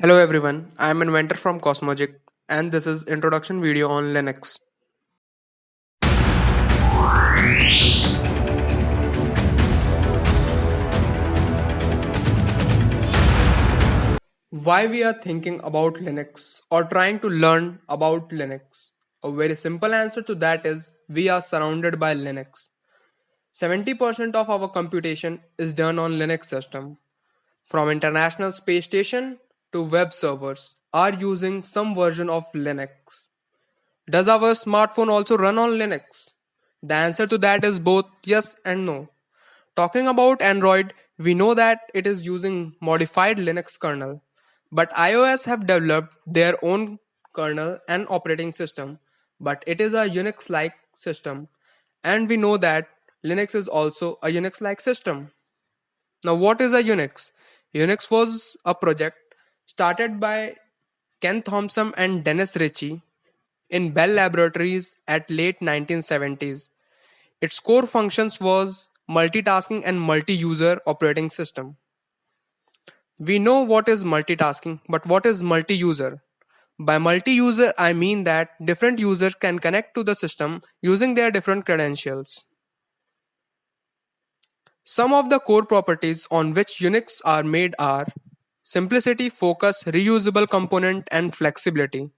Hello everyone, I am Inventor from Cosmogic and this is introduction video on Linux. Why we are thinking about Linux or trying to learn about Linux? A very simple answer to that is we are surrounded by Linux. 70% of our computation is done on Linux system. From International Space Station to web servers are using some version of Linux. Does our smartphone also run on Linux? The answer to that is both yes and no. Talking about Android, we know that it is using modified Linux kernel, but iOS have developed their own kernel and operating system, but it is a Unix-like system, and we know that Linux is also a Unix-like system. Now, what is a Unix? Unix was a project started by Ken Thompson and Dennis Ritchie in Bell Laboratories at late 1970s. Its core functions was multitasking and multi-user operating system. We know what is multitasking, but what is multi-user? By multi-user, I mean that different users can connect to the system using their different credentials. Some of the core properties on which Unix are made are simplicity, focus, reusable component, and flexibility.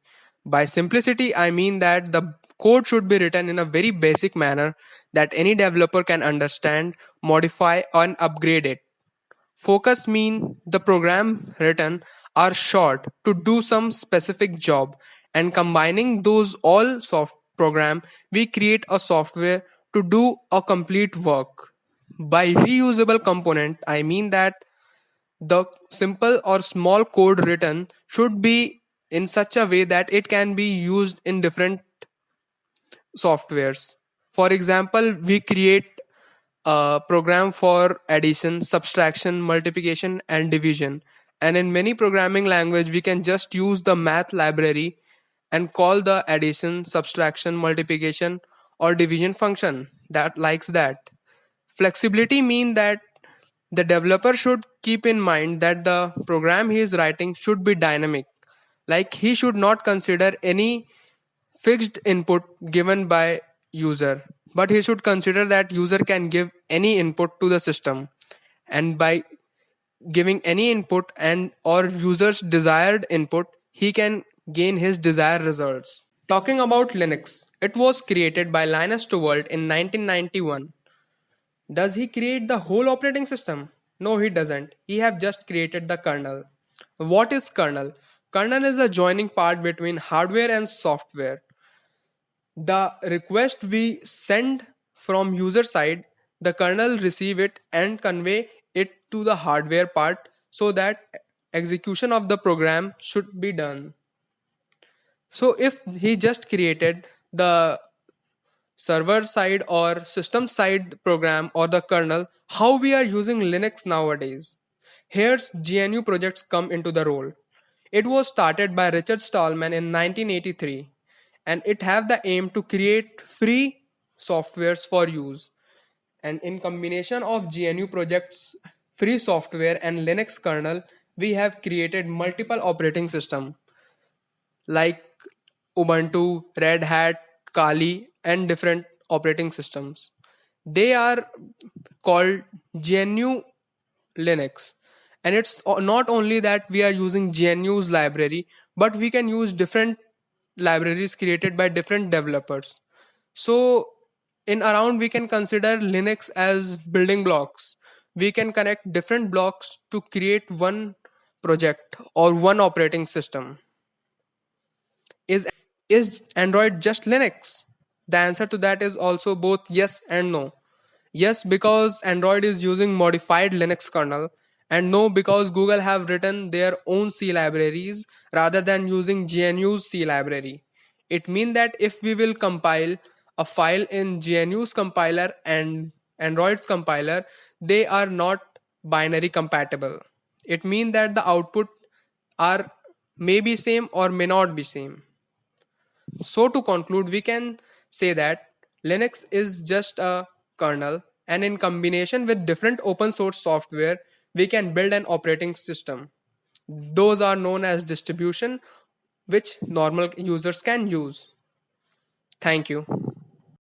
By simplicity, I mean that the code should be written in a very basic manner that any developer can understand, modify, and upgrade it. Focus mean the program written are short to do some specific job, and combining those all soft program we create a software to do a complete work. By reusable component I mean that the simple or small code written should be in such a way that it can be used in different softwares. For example, we create a program for addition, subtraction, multiplication, and division. And in many programming language, we can just use the math library and call the addition, subtraction, multiplication, or division function that likes that. Flexibility mean that the developer should keep in mind that the program he is writing should be dynamic. Like he should not consider any fixed input given by user, but he should consider that user can give any input to the system, and by giving any input and or user's desired input he can gain his desired results. Talking about Linux, it was created by Linus Torvald in 1991. Does he create the whole operating system? No, he doesn't. He have just created the kernel. What is kernel? Kernel is a joining part between hardware and software. The request we send from user side, the kernel receive it and convey it to the hardware part so that execution of the program should be done. So if he just created the server side or system side program or the kernel, how we are using Linux nowadays? Here's GNU projects come into the role. It was started by Richard Stallman in 1983, and it have the aim to create free softwares for use. And in combination of GNU projects, free software and Linux kernel, we have created multiple operating system like Ubuntu, Red Hat, Kali, and different operating systems. They are called GNU Linux. And it's not only that we are using GNU's library, but we can use different libraries created by different developers. So, in around, we can consider Linux as building blocks. We can connect different blocks to create one project or one operating system. Is Android just Linux? The answer to that is also both yes and no. Yes, because Android is using modified Linux kernel, and no, because Google have written their own C libraries rather than using GNU's C library. It means that if we will compile a file in GNU's compiler and Android's compiler, they are not binary compatible. It means that the output are may be same or may not be same. So to conclude, we can say that Linux is just a kernel, and in combination with different open source software, we can build an operating system. Those are known as distribution, which normal users can use. Thank you.